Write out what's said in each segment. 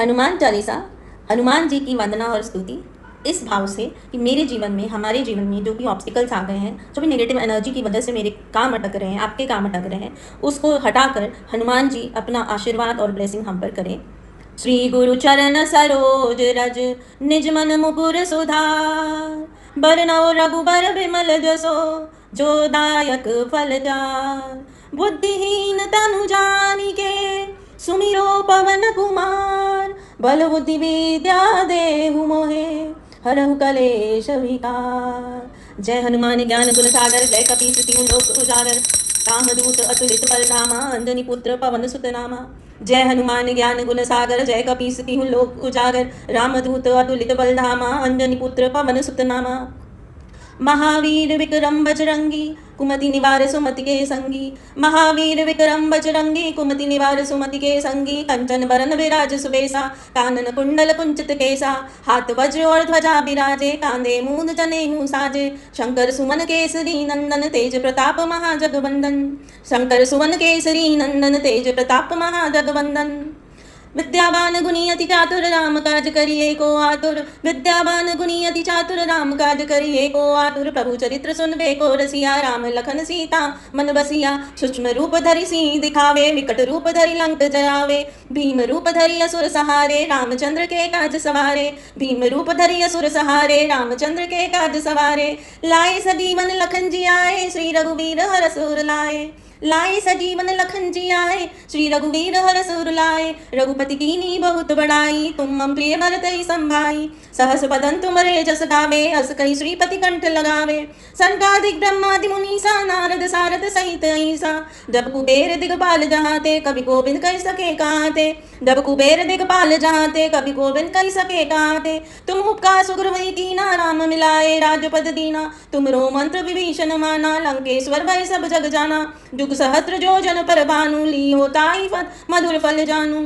हनुमान चालीसा, हनुमान जी की वंदना और स्तुति इस भाव से कि मेरे जीवन में, हमारे जीवन में जो भी ऑब्स्टिकल्स आ गए हैं, जो भी नेगेटिव एनर्जी की वजह से मेरे काम अटक रहे हैं, आपके काम अटक रहे हैं, उसको हटाकर हनुमान जी अपना आशीर्वाद और ब्लेसिंग हम पर करें। श्री गुरु चरण सरोज रज निज मन मुकुर सुधार, बरनौ रघुबर विमल जसो जो दायक फल जार। बुद्धिहीन तनु जानिके सुमिरो पवन कुमार, बल बुद्धि विद्या देहु मोहे हरहु कलेश विकार। जय हनुमान ज्ञान गुण सागर, जय कपीस तिहु लोक उजागर, रामदूत अतुलित बल धामा, अंजनी पुत्र पवन सुत नामा। जय हनुमान ज्ञान गुण सागर, जय कपीस तिहु लोक उजागर, रामदूत अतुलित बल धामा, अंजनी पुत्र पवन सुत नामा। महावीर विक्रम बजरंगी, कुमति निवार सुमति के संगी। महावीर विक्रम बजरंगी, कुमति निवार सुमति के संगी। कंचन बरन विराज सुबेसा, कानन कुंडल कुंचित केसा। हाथ वज्र और ध्वजा बिराजे, कांधे मूंद जनेऊ साजे। शंकर सुमन केसरी नंदन, तेज प्रताप महाजगवंदन। शंकर सुमन केसरी नंदन, तेज प्रताप महाजगवंदन। विद्यावान गुणी अति चातुर, राम काज करिए को आतुर। विद्यावान गुणी अति चातुर, राम काज करिए को आतुर। प्रभु चरित्र सुनबे को रसिया, राम लखन सीता मन बसिया। सूक्ष्म रूप धरि सिंह दिखावे, विकट रूप धरि लंक जरावे। भीम रूप धरि असुर सहारे, रामचंद्र के काज सवारे। भीम रूप धरि असुर सहारे, रामचंद्र के काज सवारे। लाए सजीवन लखन जी आए, श्री रघुवीर हर सुर लाए। लाए सजीवन लखन जी आए, श्री रघुवीर हर सुर लाए। रघुपति कीन्ही बहुत बड़ाई, तुम मम प्रिय भरत ही संभाई। सहस बदन तुमरे जस गावे, अस कहि श्रीपति कंठ लगावे। सनकादिक ब्रह्मादि मुनीसा, नारद सारद सहित ऐसा। जब कुबेर दिगपाल जहाते, कवि गोविंद कहि सके काते। जब कुबेर दिगपाल जहाते, कवि गोविंद कहि सके काते। तुम उपकार सुग्रीव कीना, राम मिलाए राजपद दीना। तुमरो मंत्र विभीषण माना, लंकेश्वर भय सब जग जाना। जुग सहस्त्र जो जन पर भानु, लियो ताई मधुर फल जानू।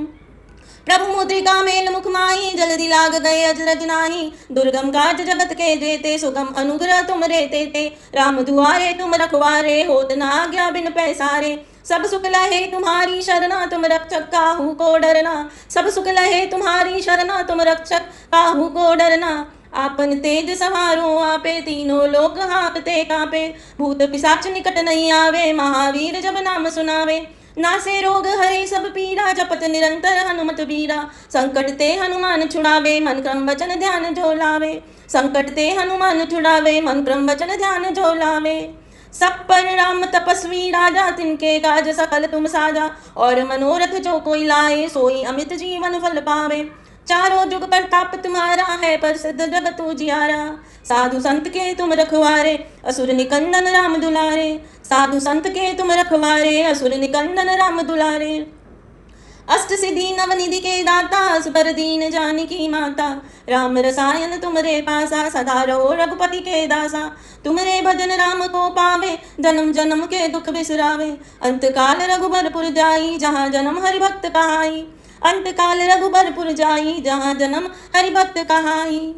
प्रभु मुद्रिका मेल मुख माही, जल्दी लाग गए अजरज नाही। दुर्गम काज जगत के जेते, सुगम अनुग्रह तुम रे तेते। राम दुआरे तुम रखवारे, होत न आज्ञा बिन पैसारे। सब सुख लहे तुम्हारी शरणा, तुम रक्षक काहू को डरना। सब सुख लहे तुम्हारी शरणा, तुम रक्षक काहू को डरना। आपन तेज सवारो आपे, तीनों लोक हाँकते कांपे। भूत पिशाच निकट नहीं आवे, महावीर जब नाम सुनावे। नासे रोग हरे सब पीरा, जपत निरंतर हनुमत बीरा। संकट ते हनुमान छुड़ावे, मन क्रम वचन ध्यान जो लावे। संकट ते हनुमान छुड़ावे, मन क्रम वचन ध्यान जो लावे। सब पर राम तपस्वी राजा, तिनके काज सकल तुम साजा। और मनोरथ जो कोई लाए, सोई अमित जीवन फल पावे। चारों जुग प्रताप तुम्हारा है, प्रसिद्ध जगत उजियारा। साधु संत के तुम रखवारे, असुर निकंदन राम दुलारे। साधु संत के तुम रखवारे, असुर निकंदन राम दुलारे। अष्ट सिद्धि नवनिधि के दाता, असबर दीन जानकी माता। राम रसायन तुमरे पासा, सदा रहो रघुपति के दासा। तुमरे भजन राम को पावे, जन्म जन्म के दुख बिसरावे। अंत काल रघुबरपुर जाई, जहाँ जन्म हरि भक्त कहाई। अंत काल रघुबरपुर जाई, जहाँ जन्म हरि भक्त कहाई।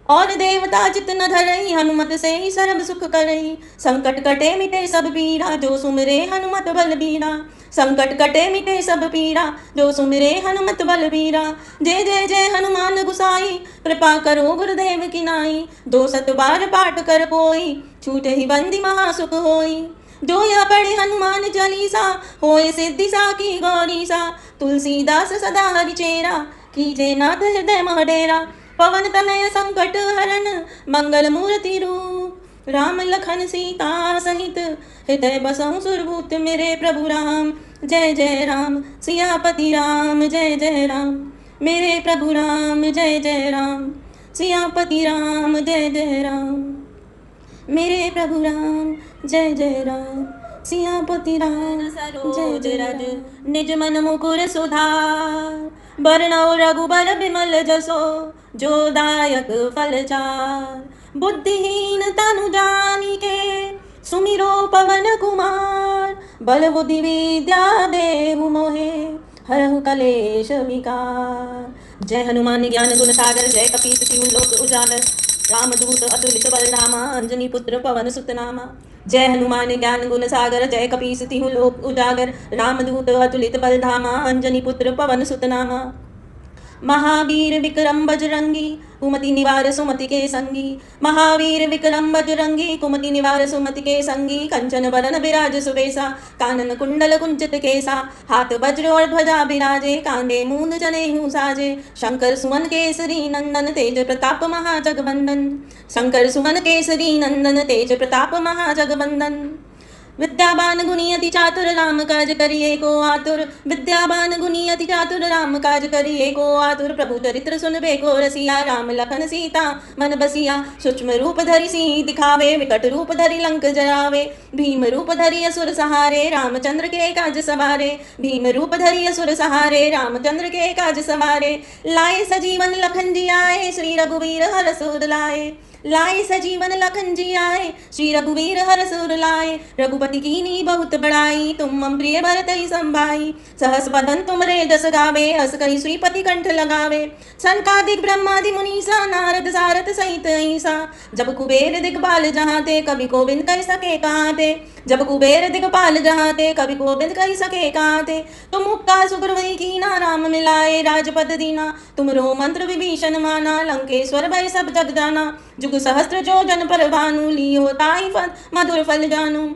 और देवता चित न धरई, हनुमत से ही सर्व सुख करई। संकट कटे मिटे सब पीरा, जो सुमिरे हनुमत बलबीरा। संकट कटे मिटे सब पीरा, जो सुमिरे हनुमत बलबीरा। जय जय जय हनुमान गुसाई, कृपा करो गुरुदेव की नाई। 200 बार पाठ कर कोई, छूटे ही बंदी महासुख होई। जो यह पढ़े हनुमान चालीसा, होए सिद्धि साकी गौरी सा। तुलसीदास सदा हरि चेरा, कीजे नाथ हृदय मह डेरा। पवन तनय संकट हरण, मंगल मूर्ति रूप। राम लखन सीता सहित, हृदय बसहु सुरभूत मेरे प्रभु राम। जय जय राम सियापति राम, जय जय राम। मेरे प्रभु राम, जय जय राम। सियापति राम, जय जय राम। मेरे प्रभु राम, जय जय राम। सियापति राम, जय जय राम। निज मन मुकुर सुधार, बरनौ रघुबर विमल जसो जो दायक फल चार। बुद्धिहीन तनु जानिके सुमिरो पवन कुमार, बल बुद्धि विद्या देहु मोहे हरहु कलेश विकार। जय हनुमान ज्ञान गुण सागर, जय कपीस तिहु लोक उजागर, रामदूत अतुलित बल धामा, अंजनी पुत्र पवन सुत नामा। जय हनुमान ज्ञान गुण सागर, जय कपीस तिहु लोक उजागर, रामदूत अतुलित बल धामा, अंजनी पुत्र पवन सुत नामा। महावीर विक्रम बजरंगी कुमति निवार सुमति के संगी। महावीर विक्रम बजरंगी कुमति निवार सुमति के संगी। कंचन बरन विराज सुबेसा कानन कुंडल कुंचित केसा। हाथ वज्र और ध्वजा बिराजे कांधे मूंद जनेऊ साजे। शंकर सुमन केसरी नंदन तेज प्रताप महाजगवंदन। शंकर सुमन केसरी नंदन तेज प्रताप महाजगवंदन। विद्यावान गुणी अति चातुर राम काज करिए को आतुर। विद्यावान गुणी अति चातुर राम काज करिए को आतुर। प्रभु चरित्र सुनबे को रसिया राम लखन सीता मन बसिया। सूक्ष्म रूप धरि सिंह दिखावे विकट रूप धरि लंक जरावे। भीम रूप धरि असुर सहारे रामचंद्र के काज सवारे। भीम रूप धरि असुर सहारे रामचंद्र के काज सवारे। लाए सजीवन लखन जी आए श्री रघुवीर हर सूर लाए। लाए सजीवन लखन जी आए श्री रघुवीर हर सुर लाए। रघुपति कीनी बहुत बड़ाई तुम मम प्रिय भरत ही संभाई। सहस बदन तुमरे जस गावे हस कहि श्रीपति कंठ लगावे। सनकादिक ब्रह्मादि मुनीसा नारद सारथ सहित ऐसा। जब कुबेर दिगपाल जहाँ ते कवि गोविंद कह सके कहाँ ते। जब कुबेर दिगपाल जहाँ ते कवि गोविंद कह सके कहाँ ते। तुम मुक्का सुग्रीव कीना राम मिलाए राजपद दीना। तुमरो मंत्र विभीषण माना लंकेश्वर भय सब जग जाना। जुग सहस्त्र जो जन पर भानु लियो ताई फल मधुर फल जानू।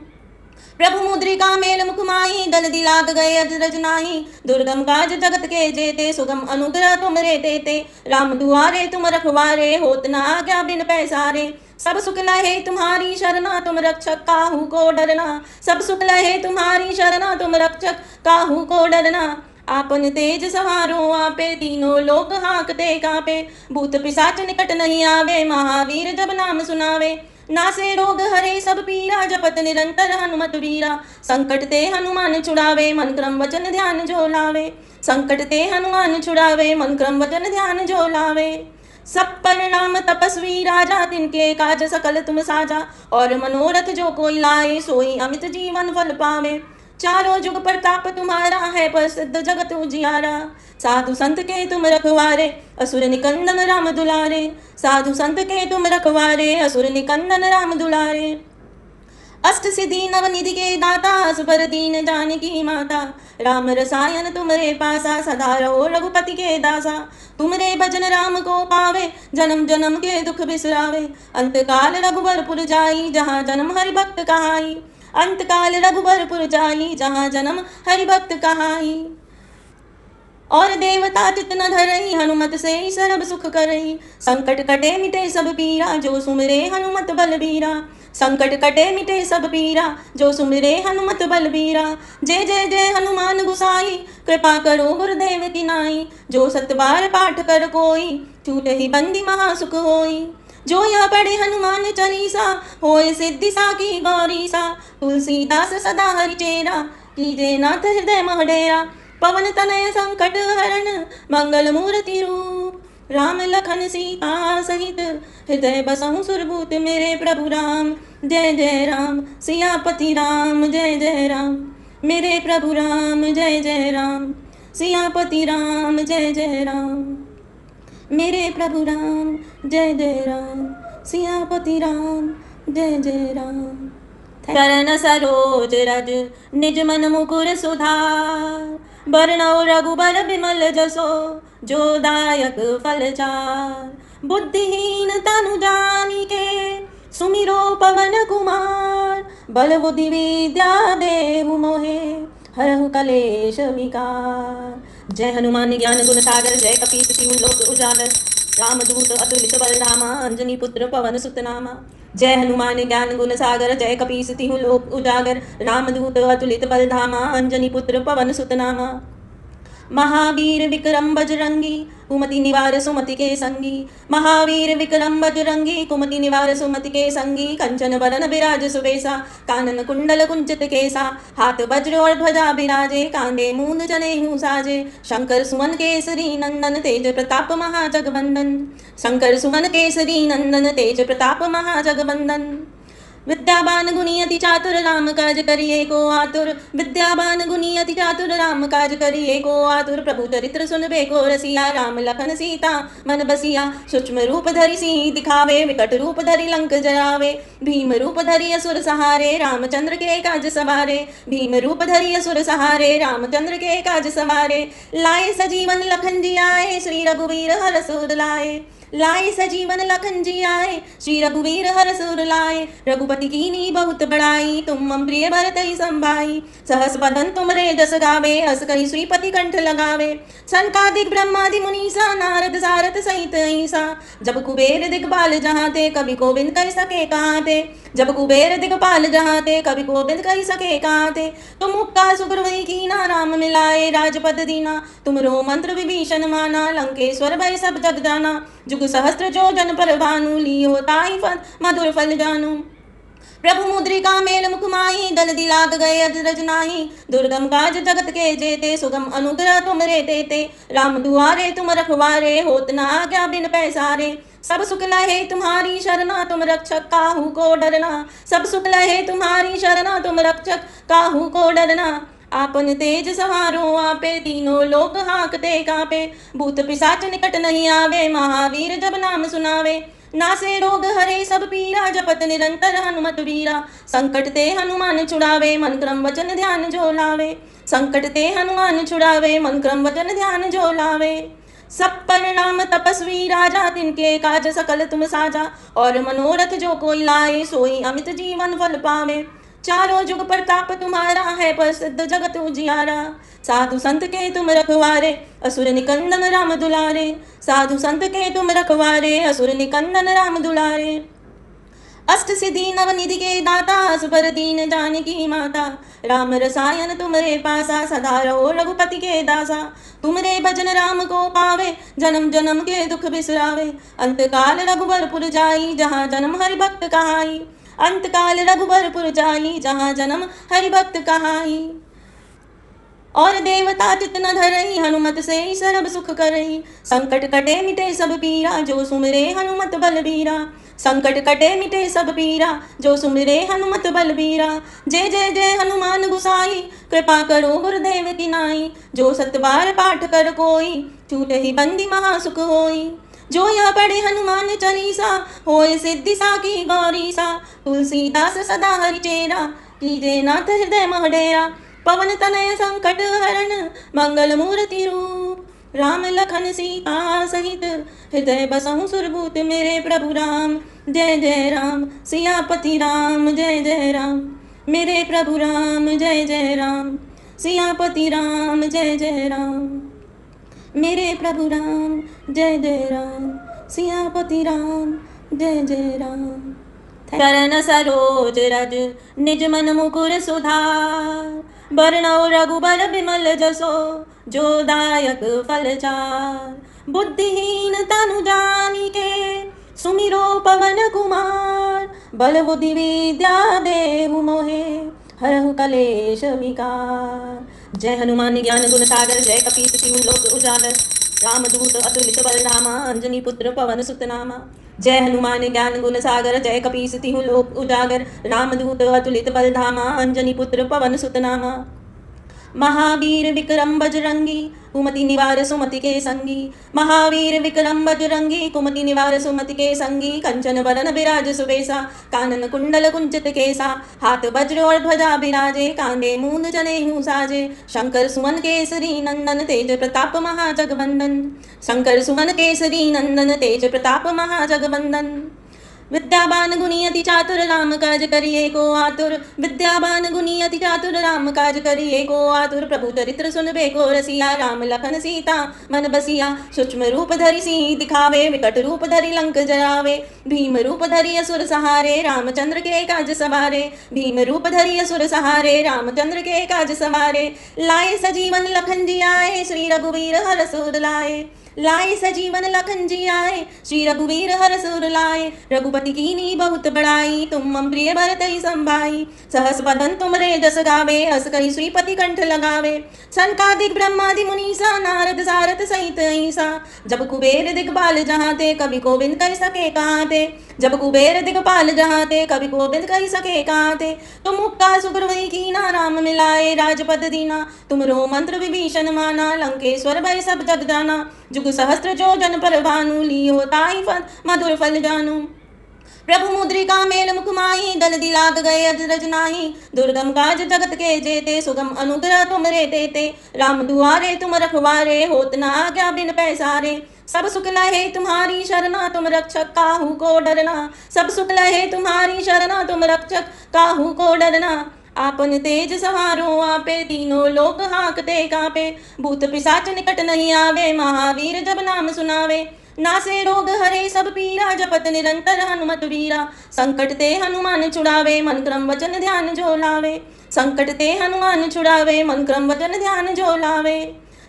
प्रभु मुद्रिका मेल मुख माही दल दिलाग गए अजरज नाही। दुर्गम काज जगत के जेते सुगम अनुग्रह तुमरे देते। राम दुआरे तुम रखवारे होत न आज्ञा बिन पैसारे। सब सुख लहे तुम्हारी शरणा तुम रक्षक काहू को डरना। सब सुख लहे तुम्हारी शरणा तुम रक्षक काहू को डरना। आपन तेज सवारो आपे तीनों लोक हाँकते कापे। भूत पिशाच निकट नहीं आवे महावीर जब नाम सुनावे। नासे रोग हरे सब पीरा जपत निरंतर हनुमत वीरा। संकट ते हनुमान छुड़ावे मन क्रम वचन ध्यान जो लावे। संकट ते हनुमान छुड़ावे मन क्रम वचन ध्यान जो लावे। सब पर नाम तपस्वी राजा तिनके काज सकल तुम साजा। और मनोरथ जो कोई लाए सोई अमित जीवन फल पावे। चारों जुग प्रताप तुम्हारा है प्रसिद्ध जगत उजियारा। साधु संत के तुम रखवारे असुर निकंदन राम दुलारे। साधु संत के तुम रखवारे असुर निकंदन राम दुलारे। अष्ट सिद्धि नवनिधि के दाता सुपर दीन जानकी माता। राम रसायन तुमरे पासा सदा रहो रघुपति के दासा। तुमरे भजन राम को पावे जन्म जन्म के दुख बिसरावे। अंतकाल रघुबरपुर जाई जहाँ जन्म हरि भक्त कहाई। अंतकाल रघुबरपुर जाई जहाँ जन्म हरि भक्त कहाई। और देवता चित न धरई हनुमत से सर्व सुख करई। संकट कटे मिटे सब पीरा जो सुमिरे हनुमत बलबीरा। संकट कटे मिटे सब पीरा जो सुमिरे हनुमत बलबीरा। जय जय जय हनुमान गुसाई कृपा करो गुरुदेव की नाई। जो सतबार पाठ कर कोई छूटे ही बंदी महासुख होई। जो यह पढ़े हनुमान चालीसा होए सिद्धि साकी गौरीसा। तुलसीदास सदा हरिचेरा कीजे नाथ हृदय महडेरा। पवन तनय संकट हरण मंगल मूर्ति रूप। राम लखन सीता सहित हृदय बसहु सुरभूत मेरे प्रभु राम। जय जय राम सियापति राम जय जय राम। मेरे प्रभु राम जय जय राम सियापति राम जय जय राम। मेरे प्रभु राम जय जय राम सियापति राम जय जय राम। चरण सरोज रज निज मन मुकुर सुधार। बरनौ रघुबर बिमल जसो जो दायक फल चार। बुद्धिहीन तनु जानिके सुमिरो पवन कुमार। बल बुद्धि विद्या देहु मोहे हरहु कलेश विकार। जय हनुमान ज्ञान गुण सागर जय कपीस तिहु लोक उजागर। रामदूत अतुलित बल धामा अंजनी पुत्र पवन सुत नामा। जय हनुमान ज्ञान गुण सागर जय कपीस तिहु लोक उजागर। रामदूत अतुलित बल धामा अंजनी पुत्र पवन सुत नामा। महावीर विक्रम बजरंगी कुमति निवार सुमति के संगी। महावीर विक्रम बजरंगी कुमति निवार सुमति के संगी। कंचन बरन विराज सुबेसा कानन कुंडल कुंचित केसा। हाथ वज्र और ध्वजा बिराजे कांधे मूंद जनेऊ साजे। शंकर सुमन केसरी नंदन तेज प्रताप महाजगवंदन। शंकर सुमन केसरी नंदन तेज प्रताप महाजगवंदन। विद्यावान गुणी अति चातुर राम काज करिए को आतुर। विद्यावान गुणी अति चातुर राम काज करिए को आतुर। प्रभु चरित्र सुनबे को रसिया, राम लखन सीता मन बसिया। सूक्ष्म रूप धरि सिंह दिखावे, विकट रूप धरि लंक जरावे। भीम रूप धरि असुर सहारे, रामचंद्र के काज सवारे। भीम रूप धरि असुर सहारे, रामचंद्र के काज सवारे। लाए सजीवन लखन जी आए, श्री रघुवीर हर सूर लाए। लाए सजीवन लखन जी आए, श्री रघुवीर हर सुर लाए। रघुपति कीनी बहुत बड़ाई, तुम मम प्रिय भरत ही संभाई। सहस बदन तुमरे जस गावे, हस कहि श्रीपति कंठ लगावे। सनकादिक ब्रह्मादि मुनीसा, नारद सारथ सहित ऐसा। जब कुबेर दिगपाल जहाँ ते, कवि कोविंद कह सके कहाँ ते। जब कुबेर दिगपाल जहाँ ते, कवि कोविंद कह सके कहाँ ते। तुम उपकार सुग्रीव कीना, राम मिलाए राजपद दीना। तुमरो मंत्र विभीषण माना, लंकेश्वर भय सब जग जाना। जुग सहस्त्र जो जन पर भानु, लियो ताहि फल मधुर फल जानू। प्रभु मुद्रिका मेल मुख माही, दल दिलाग गए अजरज नाही। दुर्गम काज जगत के जेते, सुगम अनुग्रह तुम रे देते। राम दुआरे तुम रखवारे, होत न आज्ञा बिन पैसारे। सब सुख लहे तुम्हारी शरणा, तुम रक्षक काहू को डरना। सब सुख लहे तुम्हारी शरणा, तुम रक्षक काहू को डरना। आपन तेज सवारो आपे, तीनों लोक हाकते कापे। भूत पिशाच निकट नहीं आवे, महावीर जब नाम सुनावे। नासे रोग हरे सब पीरा, जपत निरंतर हनुमत वीरा। संकट ते हनुमान छुड़ावे, मन क्रम वचन ध्यान जो लावे। संकट ते हनुमान छुड़ावे, मन क्रम वचन ध्यान जो लावे। सब पर नाम तपस्वी राजा, तिनके काज सकल तुम साजा। और मनोरथ जो कोई लाए, सोई अमित जीवन फल पावे। चारों जुग प्रताप तुम्हारा है, प्रसिद्ध जगत उजियारा। साधु संत के तुम रखवारे, असुर निकंदन राम दुलारे। साधु संत के तुम रखवारे, असुर निकंदन राम दुलारे। अष्ट सिद्धि नवनिधि के दाता, सुपर दीन जानकी माता। राम रसायन तुमरे पासा, सदा रहो रघुपति के दासा। तुमरे भजन राम को पावे, जन्म जन्म के दुख बिसरावे। अंतकाल रघुबरपुर जाई, जहाँ जन्म हरि भक्त कहाई। अंतकाल रघुबरपुर जाई, जहाँ जन्म हरि भक्त कहाई। और देवता चित न धरई, हनुमत से सर्व सुख करई। संकट कटे मिटे सब पीरा, जो सुमिरे हनुमत बलबीरा। संकट कटे मिटे सब पीरा, जो सुमिरे हनुमत बलबीरा। जय जय जय हनुमान गुसाई, कृपा करो गुरुदेव की नाई। जो सत बार पाठ कर कोई, छूटे ही बंदी महासुख होई। जो यह पढ़े हनुमान चालीसा, होए सिद्धि साकी गौरीसा। तुलसीदास सदा हरि चेरा, कीजे नाथ हृदय मह डेरा। पवन तनय संकट हरण, मंगल मूर्ति रूप। राम लखन सीता सहित, हृदय बसहु सुरभूत मेरे प्रभु राम। जय जय राम सियापति राम, जय जय राम मेरे प्रभु राम। जय जय राम सियापति राम, जय जय राम मेरे प्रभु राम। जय जय राम सियापति राम, जय जय राम। चरण सरोज रज, निज मन मुकुर सुधार। बरनौ रघुबर बिमल जसो, जो दायक फल चार। बुद्धिहीन तनु जानिके, सुमिरो पवन कुमार। बल बुद्धि विद्या देहु मोहे, हरहु कलेश विकार। जय हनुमान ज्ञान गुण सागर, जय कपीस तिहु लोक उजागर। रामदूत अतुलित बलधामा, अंजनी पुत्र पवन सुत नामा। जय हनुमान ज्ञान गुण सागर, जय कपीस तिहु लोक उजागर। रामदूत अतुलित बलधामा, अंजनी पुत्र पवन सुत नामा। महावीर विक्रम बजरंगी, कुमति निवार सुमति के संगी। महावीर विक्रम बजरंगी, कुमति निवार सुमति के संगी। कंचन वरन बिराज सुबेसा, कानन कुंडल कुंचित केसा। हाथ वज्र और ध्वजा बिराजे, कांधे मूंद जनेऊ साजे। शंकर सुमन केसरी नंदन, तेज प्रताप महाजगवंदन। शंकर सुमन केसरी नंदन, तेज प्रताप महाजगवंदन। विद्यावान गुणी अति चातुर, राम काज करिए को आतुर। विद्यावान गुणी अति चातुर, राम काज करिए को आतुर। प्रभु चरित्र सुनबे को रसिया, राम लखन सीता मन बसिया। सूक्ष्म रूप धरि सिंह दिखावे, विकट रूप धरि लंक जरावे। भीम रूप धरि असुर सहारे, रामचंद्र के काज सवारे। भीम रूप धरि असुर सहारे, रामचंद्र के काज सवारे। लाए सजीवन लखन जी आए, श्री रघुवीर हर सूर लाए। लाए सजीवन लखन जी आए, श्री रघुवीर हर सुर लाए। रघुपति कीनी बहुत बड़ाई, तुम मम प्रिय भरत ही संभाई। सहस बदन तुमरे जस गावे, हस कहि श्रीपति कंठ लगावे। सनकादिक ब्रह्मादि मुनीसा, नारद सारथ सहित ऐसा। जब कुबेर दिगपाल जहाँ ते, कवि गोविंद कह सके कहाँ ते। जब कुबेर दिगपाल जहाँ ते, कवि गोविंद कह सके कहाँ ते। तुम मुक्का सुग्रीव कीना, राम मिलाए राजपद दीना। तुमरो मंत्र विभीषण माना, लंकेश्वर भय सब जग जाना। जुग सहस्त्र जो जन पर भानु, लियो ताहि फल मधुर फल जानू। प्रभु मुद्रिका मेल मुख माही, दल दिलाग गए अजरज नाही। दुर्गम काज जगत के जेते, सुगम अनुग्रह तुमरे देते। राम दुआरे तुम रखवारे, होत न आज्ञा बिन पैसारे। सब सुख लहे तुम्हारी शरणा, तुम रक्षक काहू को डरना। सब सुख लहे तुम्हारी शरणा, तुम रक्षक काहू को डरना। आपन तेज सवारो आपे, तीनों लोक हाँकते कापे। भूत पिशाच निकट नहीं आवे, महावीर जब नाम सुनावे। नासे रोग हरे सब पीरा, जपत निरंतर हनुमत वीरा। संकट ते हनुमान छुड़ावे, मन क्रम वचन ध्यान जो लावे। संकट ते हनुमान छुड़ावे, मन क्रम वचन ध्यान जो लावे।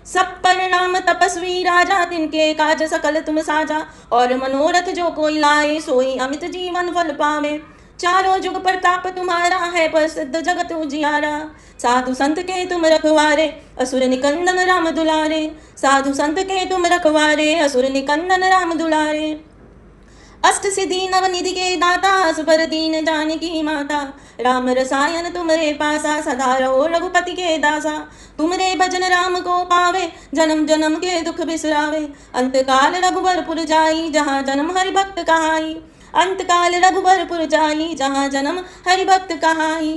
सब पर नाम तपस्वी राजा, तिनके काज सकल तुम साजा। और मनोरथ जो कोई लाए, सोई अमित जीवन फल पावे। चारों जुग प्रताप तुम्हारा है, प्रसिद्ध जगत उजियारा। साधु संत के तुम रखवारे, असुर निकंदन राम दुलारे। साधु संत के तुम रखवारे, असुर निकंदन राम दुलारे। अष्ट सिद्धि नवनिधि के दाता, असबर दीन जानकी माता। राम रसायन तुमरे पासा, सदा रहो रघुपति के दासा। तुमरे भजन राम को पावे, जन्म जन्म के दुख बिसरावे। अंतकाल रघुबरपुर जाई, जहाँ जन्म हरि भक्त कहाई। अंतकाल रघुबरपुर जाई, जहाँ जन्म हरि भक्त कहाई।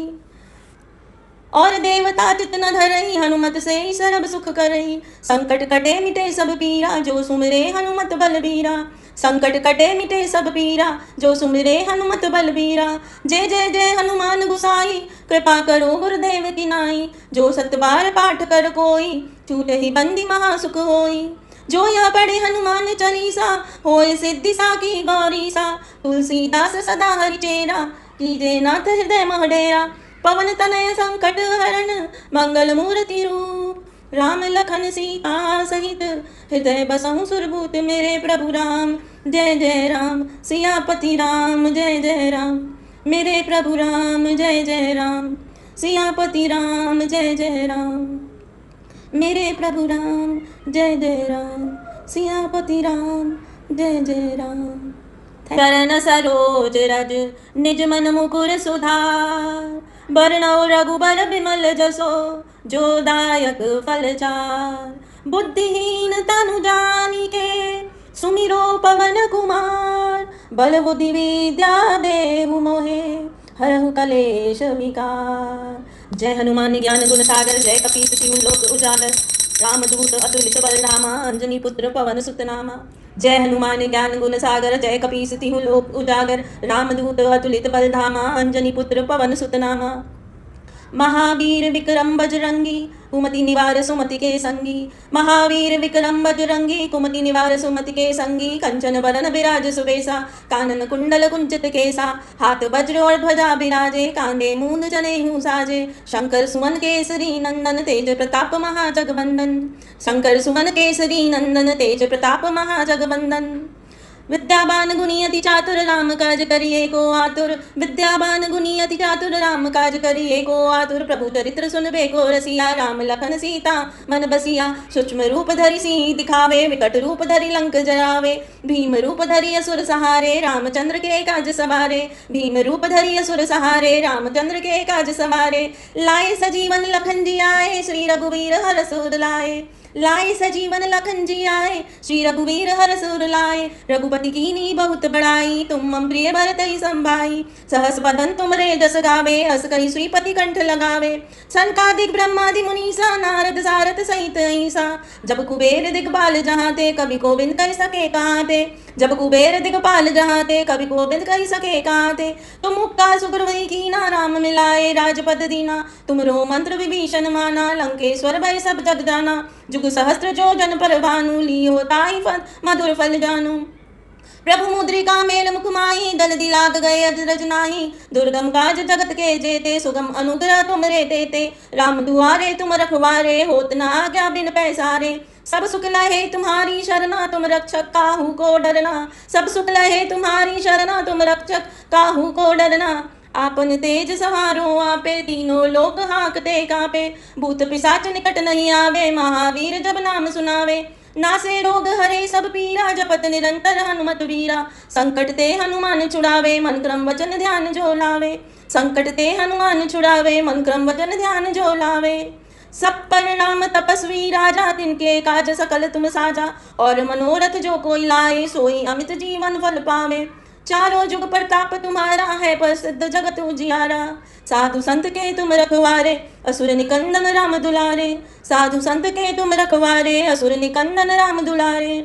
और देवता चित न धरई, हनुमत से सर्व सुख करई। संकट कटे मिटे सब पीरा, जो सुमिरे हनुमत बलबीरा। संकट कटे मिटे सब पीरा, जो सुमिरे हनुमत बलबीरा। जय जय जय हनुमान गुसाई, कृपा करो गुरुदेव की नाई। जो सत बार पाठ कर कोई, छूटे ही बंदी महासुख होई। जो यह पढ़े हनुमान चालीसा, होए सिद्धि साकी गौरीसा। तुलसीदास सदा हरिचेरा, कीजे नाथ हृदय मह डेरा। पवन तनय संकट हरण, मंगल मूर्ति रूप। राम लखन सीता सहित, हृदय बसहु सुरभूत मेरे प्रभु राम। जय जय राम सियापति राम, जय जय राम मेरे प्रभु राम। जय जय राम सियापति राम, जय जय राम मेरे प्रभु राम। जय जय राम सियापति राम, जय जय राम। चरण सरोज रज, निज मन मुकुर सुधार। बरनौ रघुबर बिमल जसो, जो दायक फल चार। बुद्धिहीन तनु जानिके, सुमिरो पवन कुमार। बल बुद्धि विद्या देहु मोहे, हरहु कलेश विकार। जय हनुमान ज्ञान गुण सागर, जय कपीस तिहु लोक उजागर। रामदूत अतुलित बल धामा, अंजनी पुत्र पवन सुत नामा। जय हनुमान ज्ञान गुण सागर, जय कपीस तिहु लोक उजागर। रामदूत अतुलित बल धामा, अंजनी पुत्र पवन सुत नामा। महावीर विक्रम बजरंगी, कुमति निवार सुमति के संगी। महावीर विक्रम बजरंगी, कुमति निवार सुमति के संगी। कंचन बरन बिराज सुबेसा, कानन कुंडल कुंचित केसा। हाथ वज्र और ध्वजा बिराजे, कांधे मूंद जनेऊ साजे। शंकर सुमन केसरी नंदन, तेज प्रताप महाजगवंदन। शंकर सुमन केसरी नंदन, तेज प्रताप महाजगवंदन। विद्यावान गुणी अति चातुर, राम काज करिए को आतुर। विद्यावान गुणी अति चातुर, राम काज करिए को आतुर। प्रभु चरित्र सुनबे को रसिया, राम लखन सीता मन बसिया। सूक्ष्म रूप धरि सिंह दिखावे, विकट रूप धरि लंक जरावे। भीम रूप धरि असुर सहारे, रामचंद्र के काज सवारे। भीम रूप धरि असुर सहारे, रामचंद्र के काज सवारे। लाए सजीवन लखन जी आए, श्री रघुवीर हर सुर लाए। लाए सजीवन लखन जी आए, श्री रघुवीर हर सुर लाए। रघुपति कीनी बहुत बड़ाई, तुम मम प्रिय भरत ही संभाई। सहस बदन तुमरे जस गावे, हस कहि श्रीपति कंठ लगावे। सनकादिक ब्रह्मादि मुनीसा, नारद सारथ सहित ऐसा। जब कुबेर दिगपाल जहाँ ते, कवि गोविंद कह सके कहाँ ते। जब कुबेर दिगपाल जहाँ ते, कवि गोविंद कह सके कहाँ ते। तुम मुक्का सुग्रीव कीना, राम मिलाए राजपद दीना। तुमरो मंत्र विभीषण माना, लंकेश्वर भय सब जग जाना। जुग सहस्त्र जो जन पर भानु, लियो ताहि फल मधुर फल जानू। प्रभु मुद्रिका मेल मुख माही, दल दिलाग गए अजरज नाही। दुर्गम काज जगत के जेते, सुगम अनुग्रह तुमरे देते। राम दुआरे तुम रखवारे, होत न आज्ञा बिन पैसारे। सब सुख लहे तुम्हारी शरणा तुम रक्षक काहू को डरना, सब सुख लहे तुम्हारी शरणा तुम रक्षक काहू को डरना। आपन तेज सवारो आपे तीनों लोक हाँकते कापे, भूत पिशाच निकट नहीं आवे महावीर जब नाम सुनावे। नासे रोग हरे सब पीरा जपत निरंतर हनुमत वीरा, संकट ते हनुमान छुड़ावे मन क्रम वचन ध्यान जो लावे। संकट ते हनुमान छुड़ावे मन क्रम वचन ध्यान जो लावे। सब पर नाम तपस्वी राजा तिनके काज सकल तुम साजा, और मनोरथ जो कोई लाए सोई अमित जीवन फल पावे। चारों जुग प्रताप तुम्हारा है प्रसिद्ध जगत उजियारा, साधु संत के तुम रखवारे असुर निकंदन राम दुलारे। साधु संत के तुम रखवारे असुर निकंदन राम दुलारे।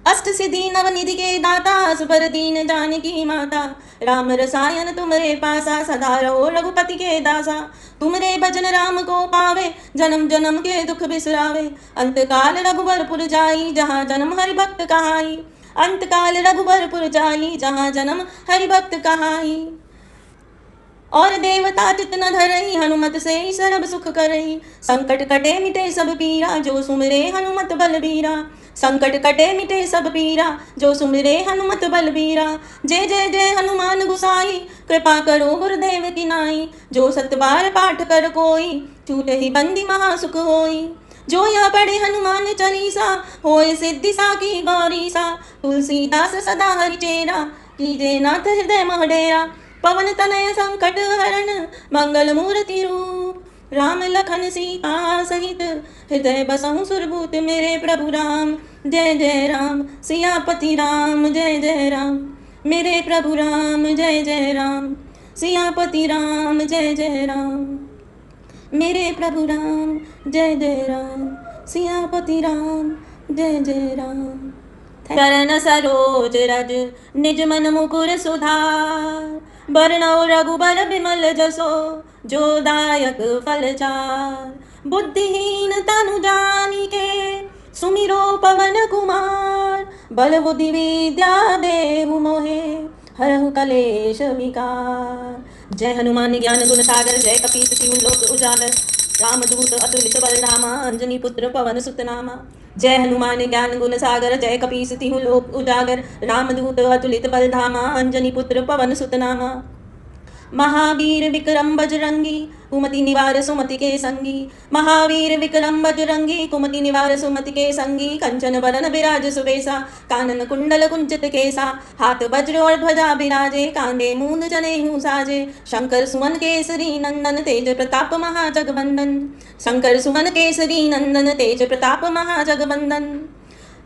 अष्ट सिद्धि नवनिधि के दाता सुपर दीन जानकी माता, राम रसायन तुमरे पासा सदा रहो रघुपति के दासा। तुमरे भजन राम को पावे जन्म जन्म के दुख बिसरावे, अंतकाल रघुबरपुर जाई जहाँ जन्म हरि भक्त कहाई। अंतकाल रघुबरपुर जाई जहाँ जन्म हरि भक्त कहाई। और देवता चित न धरई हनुमत से सर्व सुख करई, संकट कटे मिटे सब पीरा जो सुमिरे हनुमत बलबीरा। संकट कटे मिटे सब पीरा जो सुमिरे हनुमत बलबीरा। जय जय जय हनुमान गुसाई कृपा करो गुरुदेव की नाई, जो सतबार पाठ कर कोई छूटे ही बंदी महासुख होई। जो यह पढ़े हनुमान चालीसा होए सिद्धि साकी गौरीसा, तुलसीदास सदा हरि चेरा कीजे नाथ हृदय महडेरा। पवन तनय संकट हरण मंगल मूर्ति रूप, राम लखन सीता सहित हृदय बसहु सुरभूत मेरे प्रभु राम। जय जय राम सियापति राम जय जय राम, मेरे प्रभु राम जय जय राम। सियापति राम जय जय राम, मेरे प्रभु राम जय जय राम। सियापति राम जय जय राम। चरण सरोज रज निज मन मुकुर सुधार, बरनौ रघुबर बिमल जसो जो दायक फल चार। बुद्धिहीन तनु जानिके सुमिरो पवन कुमार, बल बुद्धि विद्या देहु मोहे हरहु कलेश विकार। जय हनुमान ज्ञान गुण सागर, जय कपीस तिहु लोक उजागर। रामदूत अतुलित बलधामा, अंजनी पुत्र पवन सुत नामा। जय हनुमान ज्ञान गुण सागर, जय कपीस तिहु लोक उजागर। रामदूत अतुलित बलधामा, अंजनी पुत्र पवन सुत नामा। महावीर विक्रम बजरंगी, कुमति निवार सुमति के संगी। महावीर विक्रम बजरंगी, कुमति निवार सुमति के संगी। कंचन बरन बिराज सुबेसा, कानन कुंडल कुंचित केसा। हाथ वज्र और ध्वजा बिराजे, कांधे मूंद जनेऊ साजे। शंकर सुमन केसरी नंदन, तेज प्रताप महाजगवंदन। शंकर सुमन केसरी नंदन, तेज प्रताप महाजगवंदन।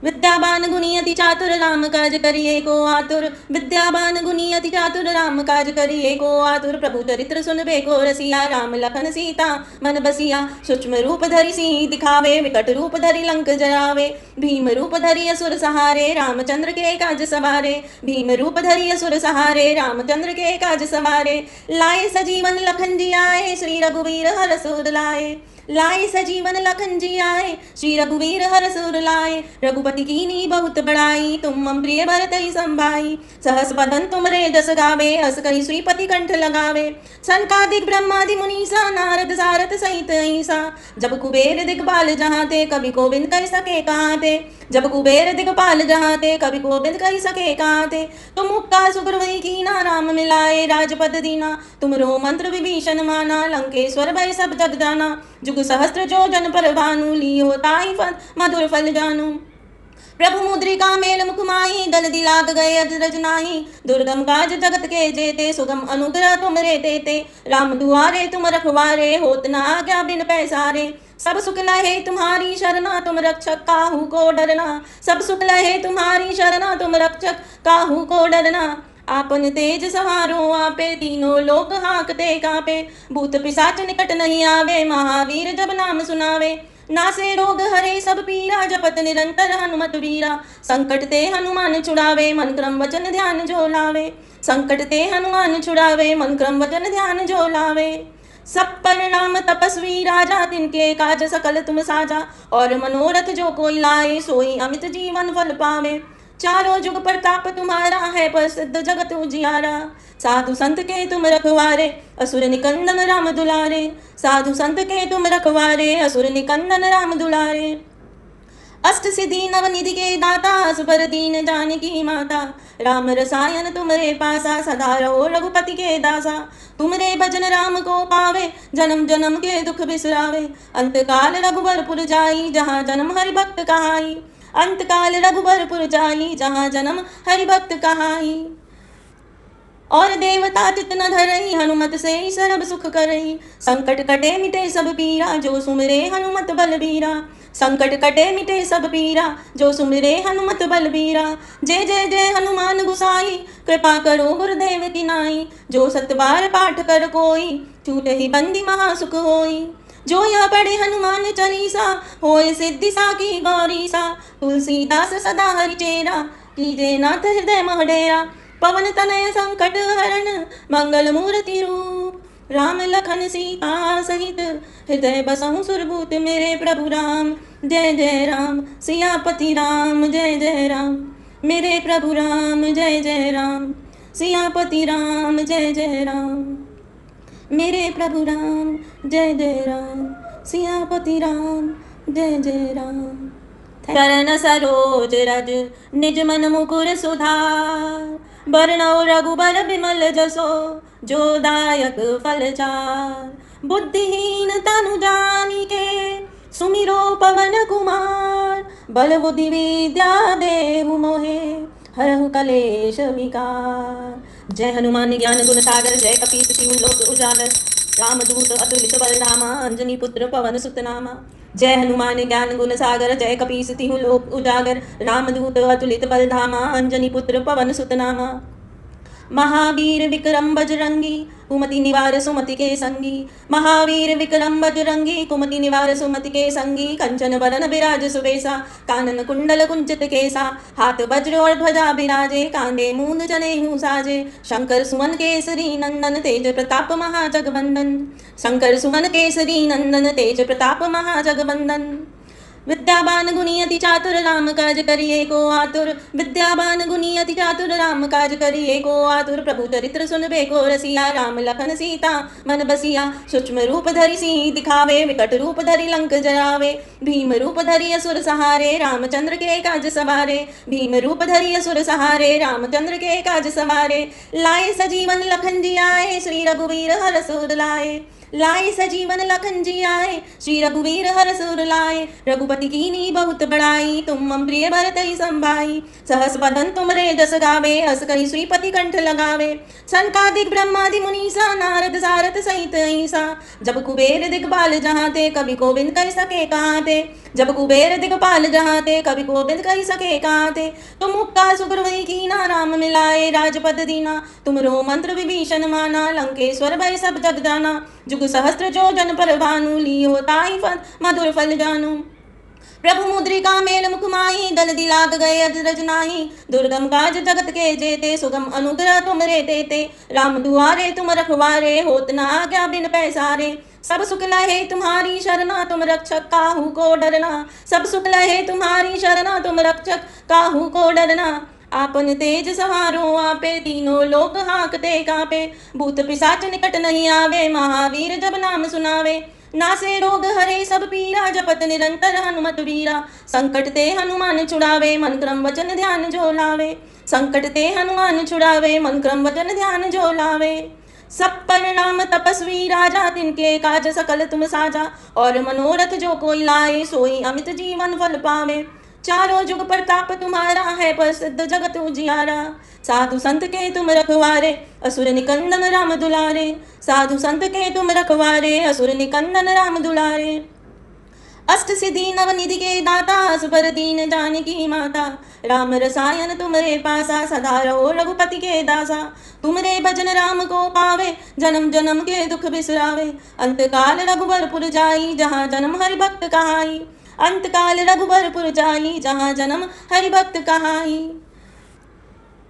विद्यावान गुणी अति चातुर, राम काज करिए को आतुर। विद्यावान गुणी अति चातुर, राम काज करिए को आतुर। प्रभु चरित्र सुनबे को रसिया, राम लखन सीता मन बसिया। सूक्ष्म रूप धरि सिंह दिखावे, विकट रूप धरि लंक जरावे। भीम रूप धरि असुर सहारे, रामचंद्र के काज सवारे। भीम रूप धरि असुर सहारे, रामचंद्र के काज सवारे। लाए सजीवन लखन जी आए, श्री रघुवीर हर सूर लाए। लाए सजीवन लखन जी आए, श्री रघुवीर हर सूर लाए। रघुपति कीनी बहुत बड़ाई, तुम मम प्रिय भरत ही संभाई। सहस बदन तुमरे जस गावे, हस कहि श्रीपति कंठ लगावे। सनकादिक ब्रह्मादि मुनीसा, नारद सारथ सहित ऐसा। जब कुबेर दिगपाल जहाँ ते, कवि कोविंद कह सके कहाँ ते। जब कुबेर दिगपाल जहाँ ते, कवि कोविंद कह सके कहाँ ते। तुम मुक्का सुग्रीव कीना, राम मिलाए राजपद दीना। तुमरो मंत्र विभीषण माना, लंकेश्वर भय सब जग जाना। जुग सहस्त्र जो जन पर भानु, लियो ताहि फल मधुर फल जानू। प्रभु मुद्रिका मेल मुख माही, दल दिलाग गए अजरज नाही। दुर्गम काज जगत के जेते, सुगम अनुग्रह तुमरे तेते। राम दुआरे तुम रखवारे, होत न आज्ञा बिन पैसारे। सब सुख लहे तुम्हारी शरणा तुम रक्षक काहू को डरना। सब सुख लहे तुम्हारी शरणा तुम रक्षक काहू को डरना। आपन तेज सवारो आपे तीनों लोक हाँकते कापे। भूत पिशाच निकट नहीं आवे, महावीर जब नाम सुनावे। नासे रोग हरे सब पीरा, जपत निरंतर हनुमत वीरा। संकट ते हनुमान छुड़ावे, मन क्रम वचन ध्यान जो लावे। संकट ते हनुमान छुड़ावे, मन क्रम वचन ध्यान जो लावे। सब पर नाम तपस्वी राजा, तिनके काज सकल तुम साजा। और मनोरथ जो कोई लाए, सोई अमित जीवन फल पावे। चारों जुग प्रताप तुम्हारा है प्रसिद्ध जगत उजियारा। साधु संत के तुम रखवारे, असुर निकंदन राम दुलारे। साधु संत के तुम रखवारे, असुर निकंदन राम दुलारे। अष्ट सिद्धि नवनिधि के दाता सुपर दीन जानकी माता। राम रसायन तुमरे पासा सदा रहो रघुपति के दासा। तुमरे भजन राम को पावे जन्म जन्म के दुख बिसरावे। अंतकाल रघुबरपुर जाई जहाँ जन्म हरि भक्त कहाई। अंतकाल रघुबरपुर जाई जहाँ जन्म हरि भक्त कहाई। और देवता चित न धरई हनुमत से सर्व सुख करई। संकट कटे मिटे सब पीरा जो सुमिरे हनुमत बलबीरा। संकट कटे मिटे सब पीरा जो सुमिरे हनुमत बलबीरा। जय जय जय हनुमान गुसाई कृपा करो गुरुदेव की नाई। जो सतबार पाठ कर कोई छूटे ही बंदी महासुख होई। जो यह पढ़े हनुमान चालीसा होए सिद्धि साकी गौरी सा। तुलसीदास सदा हरिचेरा कीजे नाथ हृदय महडेरा। पवन तनय संकट हरण मंगल मूर्ति रूप। राम लखन सीता सहित हृदय बसहु सुरभूत मेरे प्रभु राम। जय जय राम सियापति राम जय जय राम। मेरे प्रभु राम जय जय राम सियापति राम जय जय राम। मेरे प्रभु राम जय जय राम सियापति राम जय जय राम। चरण सरोज रज निज मन मुकुर सुधार। बरनौ रघुबर बिमल जसो जो दायक फल चार। बुद्धिहीन तनु जानिके सुमिरो पवन कुमार। बल बुद्धि विद्या देहु मोहे हरहु कलेश विकार। जय हनुमान ज्ञान गुण सागर जय कपीस तिहु लोक उजागर। रामदूत अतुलित बलधामा अंजनी पुत्र पवन सुत नामा। जय हनुमान ज्ञान गुण सागर जय कपीस तिहु लोक उजागर। रामदूत अतुलित बलधामा अंजनी पुत्र पवन सुत नामा। महावीर विक्रम बजरंगी कुमति निवार सुमति के संगी। महावीर विक्रम बजरंगी कुमति निवार सुमति के संगी। कंचन बरन विराज सुबेसा कानन कुंडल कुंचित केसा। हाथ वज्र और ध्वजा बिराजे कांधे मूंद जनेऊ साजे। शंकर सुमन केसरी नंदन तेज प्रताप महाजगवंदन। शंकर सुमन केसरी नंदन तेज प्रताप महाजगवंदन। विद्यावान गुणी अति चातुर राम काज करिए को आतुर। विद्यावान गुणी अति चातुर राम काज करिए को आतुर। प्रभु चरित्र सुनबे को रसिया राम लखन सीता मन बसिया। सूक्ष्म रूप धरि सिंह दिखावे विकट रूप धरि लंक जरावे। भीम रूप धरि असुर सहारे रामचंद्र के काज सवारे। भीम रूप धरि असुर सहारे रामचंद्र के काज सवारे। लाए सजीवन लखन जी आए श्री रघुवीर हर सुर लाए। लाए सजीवन लखन जी आए श्री रघुवीर हर सुर लाए। रघुपति कीनी बहुत बड़ाई तुम मम प्रिय भरत ही संभाई। सहस बदन तुमरे जस गावे हस कहि श्रीपति कंठ लगावे। सनकादिक ब्रह्मादि मुनीसा नारद सारथ सहित ऐसा। जब कुबेर दिगपाल जहाँ ते कवि गोविंद कह सके कहाँ ते। जब कुबेर दिगपाल जहाँ ते कवि गोविंद कह सके कहाँ ते। तुम मुक्ता सुग्रीव कीना राम मिलाए राजपद दीना। तुम रो मंत्र विभीषण माना लंकेश्वर भय सब जग जाना। जुग सहस्त्र जो जन पर भानु लियो ताहि फल मधुर फल जानू। प्रभु मुद्रिका मेल मुख माही दल दिलाग गए अजरज नाही। दुर्गम काज जगत के जेते सुगम अनुग्रह तुमरे देते। राम दुआरे तुम रखवारे होत न आज्ञा बिन पैसारे। सब सुख लहे तुम्हारी शरणा तुम रक्षक काहू को डरना। सब सुख लहे तुम्हारी शरणा तुम रक्षक काहू को डरना। आपन तेज सवारो आपे तीनों लोक हाँकते कापे। भूत पिशाच निकट नहीं आवे महावीर जब नाम सुनावे। नासे रोग हरे सब पीरा जपत निरंतर हनुमत वीरा। संकट ते हनुमान छुड़ावे मन क्रम वचन ध्यान जो लावे। संकट ते हनुमान छुड़ावे मन क्रम वचन ध्यान जो लावे। सब पर नाम तपस्वी राजा तिनके काज सकल तुम साजा। और मनोरथ जो कोई लाए सोई अमित जीवन फल पावे। चारों जुग प्रताप तुम्हारा है प्रसिद्ध जगत उजियारा। साधु संत के तुम रखवारे असुर निकंदन राम दुलारे। साधु संत के तुम रखवारे असुर निकंदन राम दुलारे। अष्ट सिद्धि नवनिधि के दाता सुपर दीन जानकी माता। राम रसायन तुमरे पासा सदा रहो रघुपति के दासा। तुमरे भजन राम को पावे जन्म जन्म के दुख बिसरावे। अंतकाल रघुबरपुर जाई जहाँ जन्म हरि भक्त कहाई। अंतकाल रघुबरपुर जाई जहाँ जन्म हरि भक्त कहाई।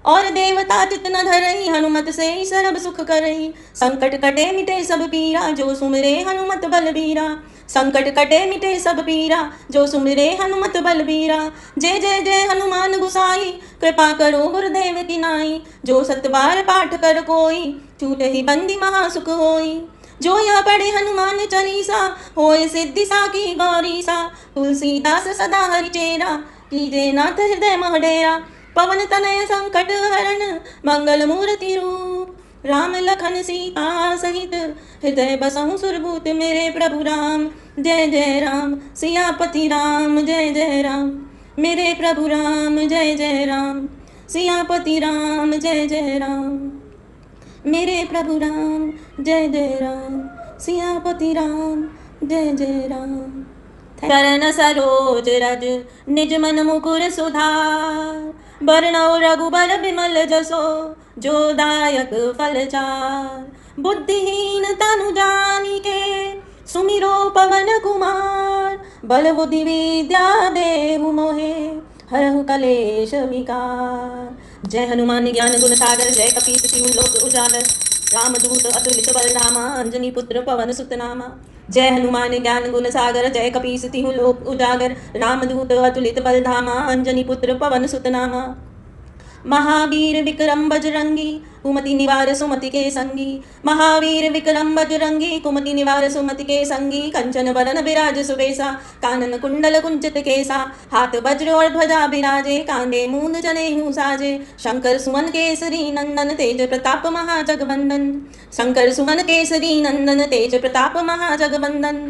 और देवता चित न धरई हनुमत से सर्व सुख करई। संकट कटे मिटे सब पीरा जो सुमिरे हनुमत बलबीरा। संकट कटे मिटे सब पीरा जो सुमिरे हनुमत बलबीरा। जय जय जय हनुमान गुसाई कृपा करो गुरुदेव की नाई। जो सतबार पाठ कर कोई छूटे ही बंदी महासुख होई। जो यह पढ़े हनुमान चालीसा होए सिद्धि साकी गौरी सा। तुलसीदास सदा हरि चेरा कीजे नाथ हृदय मह डेरा। पवन तनय संकट हरण मंगल मूर्ति रूप। राम लखन सीता सहित हृदय बसहु सुरभूत। मेरे प्रभु राम जय जय राम सियापति राम जय जय राम। मेरे प्रभु राम जय जय राम सियापति राम जय जय राम। मेरे प्रभु राम जय जय राम सियापति राम जय जय राम। चरण सरोज रज निज मन मुकुर सुधार। बरनौ रघुबर बिमल जसो जो दायक फल चार। बुद्धिहीन तनु जानिके सुमिरो पवन कुमार। बल बुद्धि विद्या देहु मोहे हरहु कलेश विकार। जय हनुमान ज्ञान गुण सागर जय कपीस तिहु लोक उजागर। रामदूत अतुलित बलधामा अंजनी पुत्र पवन सुत नामा। जय हनुमान ज्ञान गुण सागर जय कपीस तिहु लोक उजागर। रामदूत अतुलित बलधामा अंजनी पुत्र पवन सुत नामा। महावीर विक्रम बजरंगी कुमति निवार सुमति के संगी। महावीर विक्रम बजरंगी कुमति निवार सुमति के संगी। कंचन बरन विराज सुबेसा कानन कुंडल कुंचित केसा। हाथ वज्र और ध्वजा बिराजे कांधे मूंद जनेऊ साजे। शंकर सुमन केसरी नंदन तेज प्रताप महाजगवंदन। शंकर सुमन केसरी नंदन तेज प्रताप महाजगवंदन।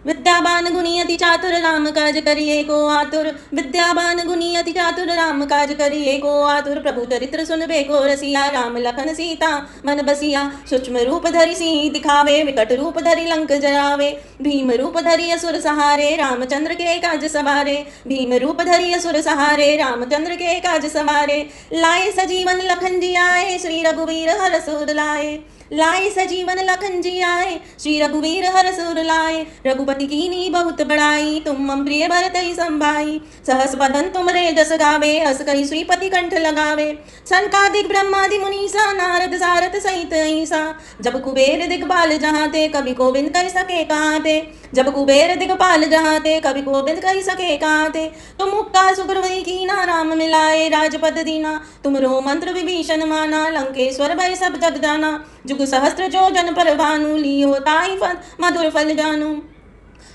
विद्यावान गुणी अति चातुर राम काज करिए को आतुर। विद्यावान गुणी अति चातुर राम काज करिए को आतुर। प्रभु चरित्र सुनबे को रसिया राम लखन सीता मन बसिया। सूक्ष्म रूप धरि सिंह दिखावे विकट रूप धरि लंक जरावे। भीम रूप धरि असुर सहारे रामचंद्र के काज सवारे। भीम रूप धरि असुर सहारे रामचंद्र के काज सवारे। लाए सजीवन लखन जी आए श्री रघुवीर हर सूर लाए। लाए सजीवन लखन जी आए श्री रघुवीर हर सूर लाए। रघुपति कीनी बहुत बड़ाई तुम मम प्रिय भरतहि संभाई। सहस वदन तुमरे जस गावे हस कहि श्रीपति कंठ लगावे। सनकादिक ब्रह्मादि मुनीसा नारद सारथ सहित ऐसा। जब कुबेर दिगपाल जहाते कवि गोविंद कहि सके कहाते। जब कुबेर दिगपाल जहाते कवि गोविंद कहि सके कहाते। तुम मुक्का सुग्रीव कीना राम मिलाए राजपद दीना। तुमरो मंत्र विभीषण माना लंकेश्वर भय सब जग जाना। जुग सहस्त्र जो जन पर भानु लियो ताहि फल मधुर फल जानू।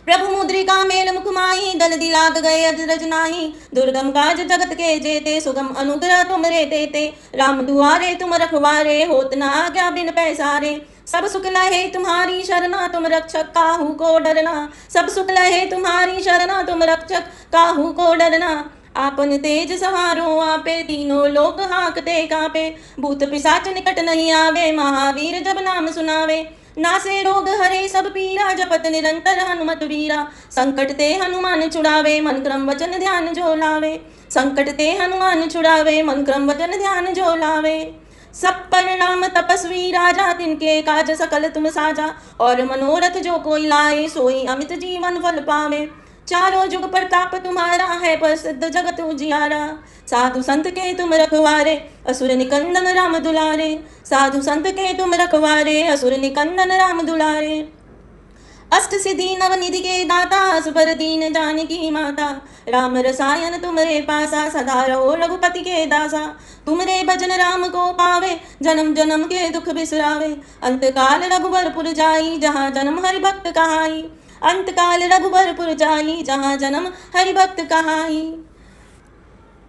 प्रभु मुद्रिका मेल मुख माही दल दिलाग गए अजरज नाही। दुर्गम काज जगत के जेते सुगम अनुग्रह तुमरे तेते। राम दुआरे तुम रखवारे होत न आज्ञा बिन पैसारे। सब सुख लहे तुम्हारी शरणा तुम रक्षक काहू को डरना। सब सुख लहे तुम्हारी शरणा तुम रक्षक काहू को डरना। आपन तेज सवारो आपे तीनों लोक हाकते कापे। भूत पिशाच निकट नहीं आवे महावीर जब नाम सुनावे। नासे रोग हरे सब पीरा जपत निरंतर हनुमत वीरा। संकट ते हनुमान छुड़ावे मन क्रम वचन ध्यान जो लावे। संकट ते हनुमान छुड़ावे मन क्रम वचन ध्यान जो लावे। सब पर राम तपस्वी राजा तिनके काज सकल तुम साजा। और मनोरथ जो कोई लाए सोई अमित जीवन फल पावे। चारों जुग प्रताप तुम्हारा है प्रसिद्ध जगत उजियारा। साधु संत के तुम रखवारे असुर निकंदन राम दुलारे। साधु संत के तुम रखवारे असुर निकंदन राम दुलारे। अष्ट सिद्धि नवनिधि के दाता असबर दीन जानकी माता। राम रसायन तुमरे पासा सदा रहो रघुपति के दासा। तुमरे भजन राम को पावे जन्म जन्म के दुख बिसरावे। अंतकाल रघुबरपुर जाई जहाँ जन्म हरि भक्त कहाई। अंतकाल रघुबरपुर जाई जहाँ जन्म हरि भक्त कहाई।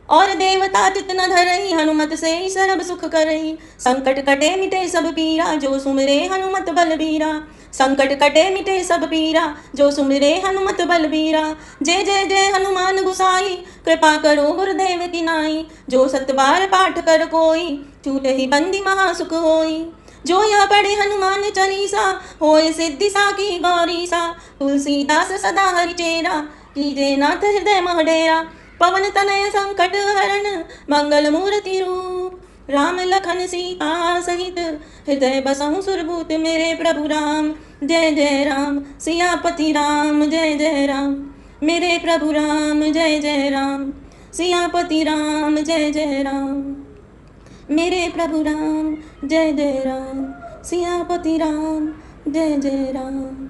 और देवता चित न धरई हनुमत से सर्व सुख करई। संकट कटे मिटे सब पीरा जो सुमिरे हनुमत बलबीरा। संकट कटे मिटे सब पीरा जो सुमिरे हनुमत बलबीरा। जय जय जय हनुमान गुसाई कृपा करो गुरुदेव की नाई। जो सतबार पाठ कर कोई छूटे ही बंदी महासुख होई। जो यह पढ़े हनुमान चालीसा होए सिद्धि साकी गौरी सा। तुलसीदास सदा हरि चेरा कीजे नाथ हृदय मह डेरा। पवन तनय संकट हरण मंगल मूर्ति रूप। राम लखन सीता सहित हृदय बसहु सुरभूत। मेरे प्रभु राम जय जय राम सियापति राम जय जय राम। मेरे प्रभु राम जय जय राम सियापति राम जय जय राम। मेरे प्रभु राम जय जय राम सियापति राम जय जय राम।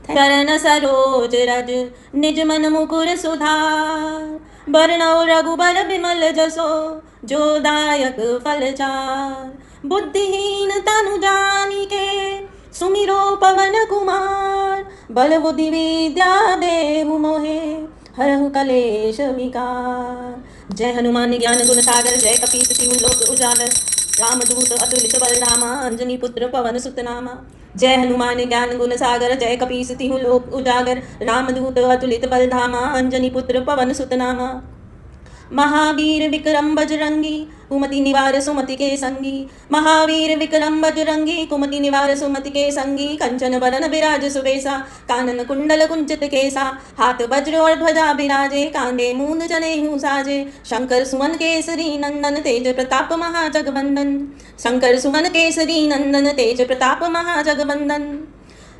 चरण सरोज रज निज मन मुकुर सुधार। बरनौ रघुबर बिमल जसो जो दायक फल चार। बुद्धिहीन तनु जानिके सुमिरो पवन कुमार, बल बुद्धि विद्या देहु मोहे, हरहु कलेश विकार। जय हनुमान ज्ञान गुण सागर, जय कपीस तिहु लोक उजागर, रामदूत अतुलित बल धामा, अंजनी पुत्र पवन सुत नामा। जय हनुमान ज्ञान गुण सागर, जय कपीस तिहु लोक उजागर, रामदूत अतुलित बल धामा, अंजनी पुत्र पवन सुत नामा। महावीर विक्रम बजरंगी, कुमति निवार सुमति के संगी। महावीर विक्रम बजरंगी, कुमति निवार सुमति के संगी। कंचन बरन बिराज सुबेसा, कानन कुंडल कुंचित केसा, हाथ वज्र और ध्वजा बिराजे, कांधे मूंद जनेऊ साजे। शंकर सुमन केसरी नंदन, तेज प्रताप महाजगवंदन। शंकर सुमन केसरी नंदन, तेज प्रताप महाजगवंदन।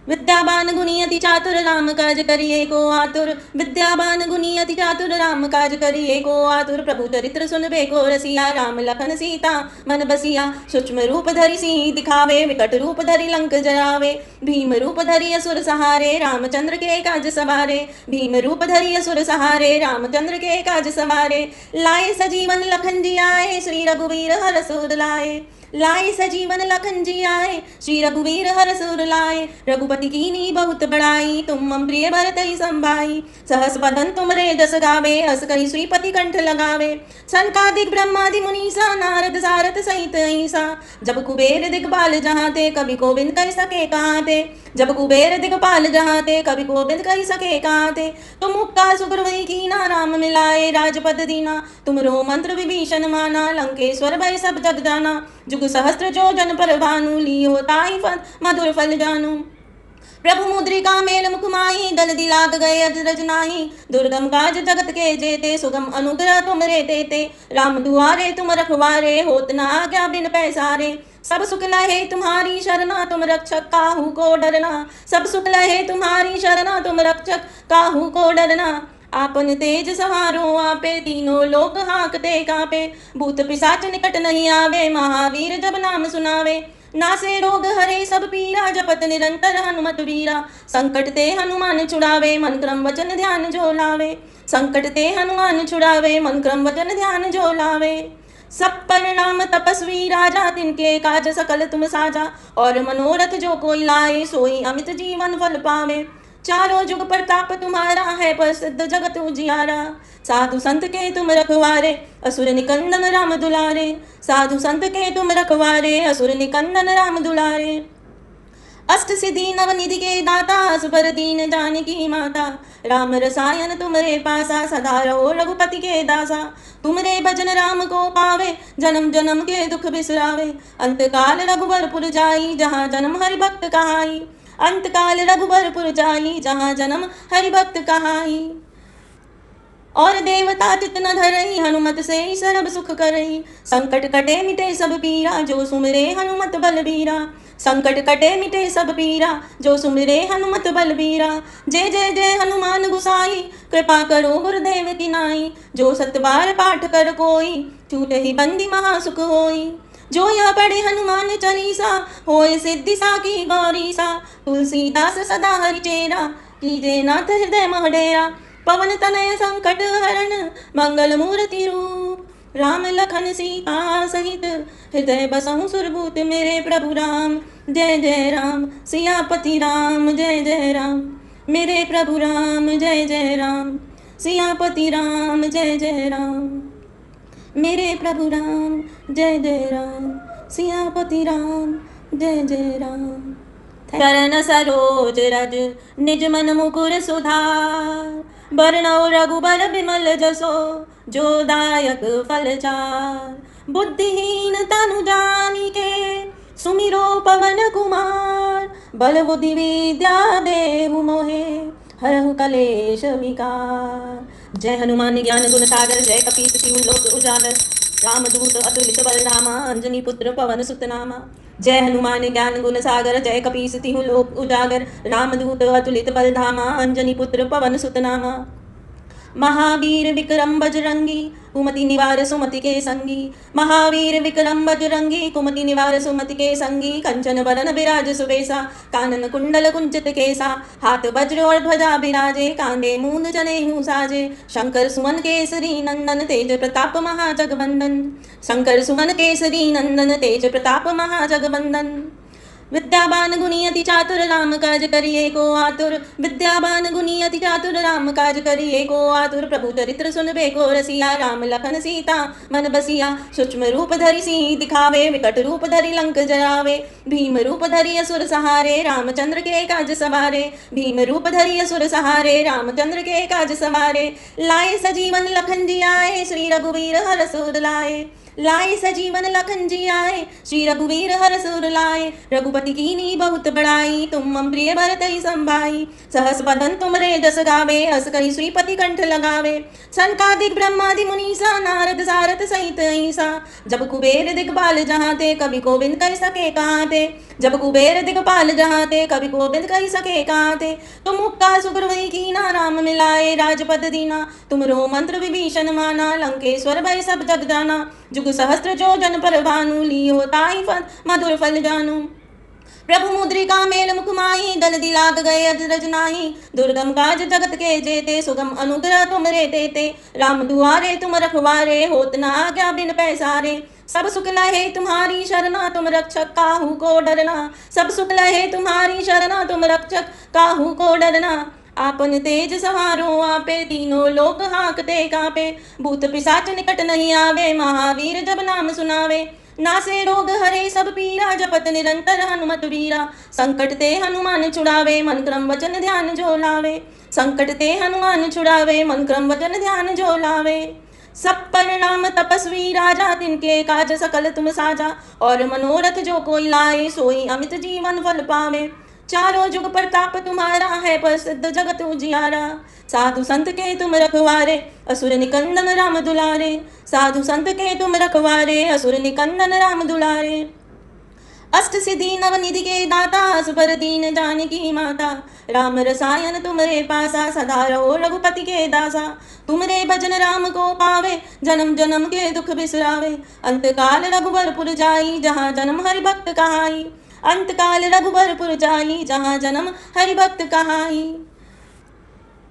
विद्यावान गुणी अति चातुर, राम काज करिए को आतुर। विद्यावान गुणी अति चातुर, राम काज करिए को आतुर। प्रभु चरित्र सुनबे को रसिया, राम लखन सीता मन बसिया। सूक्ष्म रूप धरि सिंह दिखावे, विकट रूप धरि लंक जरावे। भीम रूप धरि असुर सहारे, रामचंद्र के काज सवारे। भीम रूप धरि असुर सहारे, रामचंद्र के काज सवारे। लाए सजीवन लखन जी आए, श्री रघुवीर हर सूर लाए। लाए सजीवन लखन जी आए, श्री रघुवीर हर सुर लाए। रघुपति कीन्ही बहुत बड़ाई, तुम मम प्रिय भरत ही संभाई। सहस बदन तुमरे जस गावे, हस कहि श्रीपति कंठ लगावे। सनकादिक ब्रह्मादि मुनीसा, नारद सारथ सहित ऐसा। जब कुबेर दिगपाल जहाते, कवि कोविंद कह सके कहाते। जब कुबेर दिगपाल जहाते, कवि कोविंद कह सके कहाते। तुम मुक्ता सुग्रीव कीना, राम मिलाए राजपद दीना। तुमरो मंत्र विभीषण माना, लंकेश्वर भय सब जग जाना। जुग सहस्त्र जो जन पर भानु, लियो ताहि मधुर फल जानू। प्रभु मुद्रिका मेल मुख माही, दल दिलाग गए अजरज नाही। दुर्गम काज जगत के जेते, सुगम अनुग्रह तुमरे देते। राम दुआरे तुम रखवारे, होत न आज्ञा बिन पैसारे। सब सुख लहे तुम्हारी शरणा, तुम रक्षक काहू को डरना। सब सुख लहे तुम्हारी शरणा, तुम रक्षक काहू को डरना। आपन तेज सहारो आपे, तीनों लोक हाँकते कापे। भूत पिशाच निकट नहीं आवे, महावीर जब नाम सुनावे। नासे रोग हरे सब पीरा, जपत निरंतर हनुमत वीरा। संकट ते हनुमान छुड़ावे, मन क्रम वचन ध्यान जो लावे। संकट ते हनुमान छुड़ावे, मन क्रम वचन ध्यान जो लावे। सब पर नाम तपस्वी राजा, तिनके काज सकल तुम साजा। और मनोरथ जो कोई लाए, सोई अमित जीवन फल पावे। चारों जुग प्रताप तुम्हारा है, प्रसिद्ध जगत उजियारा। साधु संत के तुम रखवारे, असुर निकंदन राम दुलारे। साधु संत के तुम रखवारे, असुर निकंदन राम दुलारे। अष्ट सिद्धि नवनिधि के दाता, सुपर दीन जानकी माता। राम रसायन तुमरे पासा, सदा रहो रघुपति के दासा। तुमरे भजन राम को पावे, जन्म जन्म के दुख बिसरावे। अंतकाल रघुबरपुर जाई, जहाँ जन्म हरि भक्त कहाई। अंतकाल रघुबरपुर जाई, जहाँ जन्म हरि भक्त कहाई। और देवता चित न धरई, हनुमत से सर्व सुख करई। संकट कटे मिटे सब पीरा, जो सुमिरे हनुमत बलबीरा। संकट कटे मिटे सब पीरा, जो सुमिरे हनुमत बलबीरा। जय जय जय हनुमान गुसाई, कृपा करो गुरुदेव की नाई। जो सतबार पाठ कर कोई, छूटे ही बंदी महासुख होई। जो यह पढ़े हनुमान चालीसा, होए सिद्धि साकी गौरीसा। तुलसीदास सदा हरिचेरा, कीजे नाथ हृदय मह डेरा। पवन तनय संकट हरण, मंगल मूर्ति रूप। राम लखन सीता सहित, हृदय बसहु सुरभूत। मेरे प्रभु राम जय जय राम, सियापति राम जय जय राम। मेरे प्रभु राम जय जय राम, सियापति राम जय जय राम। मेरे प्रभु राम जय जय राम, सियापति राम जय जय राम। चरण सरोज रज निज मन मुकुर सुधार। बरनौ रघुबर बिमल जसो, जो दायक फल चार। बुद्धिहीन तनु जानिके, सुमिरो पवन कुमार। बल बुद्धि विद्या देहु मोहे, हरहु कलेश विकार। जय हनुमान ज्ञान गुण सागर, जय कपीस तिहु लोक उजागर। रामदूत अतुलित बल धामा, अंजनी पुत्र पवन सुत नामा। जय हनुमान ज्ञान गुण सागर, जय कपीस तिहु लोक उजागर। रामदूत अतुलित बल धामा, अंजनी पुत्र पवन सुत नामा। महावीर विक्रम बजरंगी, कुमति निवार सुमति के संगी। महावीर विक्रम बजरंगी, कुमति निवार सुमति के संगी। कंचन बरन बिराज सुबेसा, कानन कुंडल कुंचित केसा। हाथ वज्र और ध्वजा बिराजे, कांधे मूंद जनेऊ साजे। शंकर सुमन केसरी नंदन, तेज प्रताप महाजगवंदन। शंकर सुमन केसरी नंदन, तेज प्रताप महाजगवंदन। विद्यावान गुणी अति चातुर राम काज करिए को आतुर। विद्यावान गुणी अति चातुर राम काज करिए को आतुर। प्रभु चरित्र सुनबे को रसिया, राम लखन सीता मन बसिया। सूक्ष्म रूप धरि सिंह दिखावे, विकट रूप धरि लंक जरावे। भीम रूप धरि असुर सहारे, रामचंद्र के काज सवारे। भीम रूप धरि असुर सहारे, रामचंद्र के काज सवारे। लाए सजीवन लखन जी आए, श्री रघुवीर हर सूर लाए। लाए सजीवन लखन जी आए, श्री रघुवीर हर सूर लाए। रघुपति कीनी बहुत बड़ाई, तुम मम प्रिय भरत ही संभाई। सहस बदन तुमरे जस गावे, हस कहि श्रीपति कंठ लगावे। सनकादिक ब्रह्मादि मुनीसा, नारद सारथ सहित ऐसा। जब कुबेर दिगपाल जहाँ ते, कवि कोविंद कह सके कहाँ ते। जब कुबेर दिगपाल जहाँ ते, कवि कोविंद कह सके कहाँ ते। तुम उपकार सुग्रीव कीना, राम मिलाए राजपद दीना। तुमरो मंत्र विभीषण माना, लंकेश्वर भय सब जग जाना। जुग सहस्त्र जो जन पर भानु, लियो ताहि फल मधुर फल जानू। प्रभु मुद्रिका मेल मुख माही, दल दिलाग गए अजरज नाही। दुर्गम काज जगत के जेते, सुगम अनुग्रह तुमरे तेते। राम दुआरे तुम रखवारे, होत न आज्ञा बिन पैसारे। सब सुख लहे तुम्हारी शरणा, तुम रक्षक काहू को डरना। सब सुख लहे तुम्हारी शरणा, तुम रक्षक काहू को डरना। आपन तेज सवारो आपे, तीनों लोक हाँकते कापे। भूत पिशाच निकट नहीं आवे, महावीर जब नाम सुनावे। नासे रोग हरे सब पीरा, जपत निरंतर हनुमत वीरा। संकट ते हनुमान छुड़ावे, मन क्रम वचन ध्यान जो लावे। संकट ते हनुमान छुड़ावे, मन क्रम वचन ध्यान जो लावे। सब पर राम तपस्वी राजा, तिनके काज सकल तुम साजा। और मनोरथ जो कोई लाए, सोई अमित जीवन फल पावे। चारों जुग प्रताप तुम्हारा है, प्रसिद्ध जगत उजियारा। साधु संत के तुम रखवारे, असुर निकंदन राम दुलारे। साधु संत के तुम रखवारे, असुर निकंदन राम दुलारे। अष्ट सिद्धि नवनिधि के दाता, सुपर दीन जानकी माता। राम रसायन तुमरे पासा, सदा रहो रघुपति के दासा। तुमरे भजन राम को पावे, जन्म जन्म के दुख बिसरावे। अंतकाल रघुबरपुर जाई, जहाँ जन्म हरि भक्त कहाई। अंतकाल रघुबरपुर जाई, जहाँ जन्म हरि भक्त कहाई।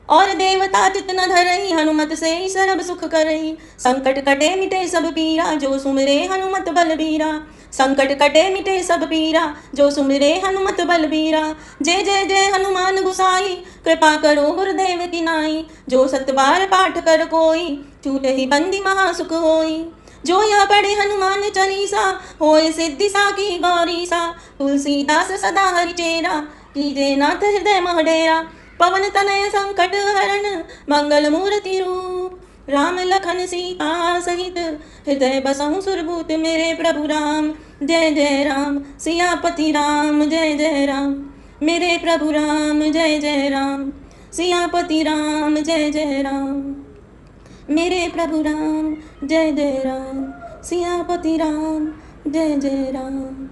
और देवता चित न धरई, हनुमत से सर्व सुख करई। संकट कटे मिटे सब पीरा, जो सुमिरे हनुमत बलबीरा। संकट कटे मिटे सब पीरा, जो सुमिरे हनुमत बलबीरा। जय जय जय हनुमान गुसाई, कृपा करो गुरुदेव की नाई। जो सत बार पाठ कर कोई, छूटे ही बंदी महासुख होई। जो यह पढ़े हनुमान चालीसा, होए सिद्धि साकी गौरीसा। तुलसीदास सदा हरि चेरा, कीजे नाथ हृदय मह डेरा। पवन तनय संकट हरण, मंगल मूर्ति रूप। राम लखन सीता सहित, हृदय बसहु सुरभूत मेरे प्रभु राम। जय जय राम सियापति राम, जय जय राम मेरे प्रभु राम। जय जय राम सियापति राम, जय जय राम मेरे प्रभु राम। जय जय राम सियापति राम, जय जय राम।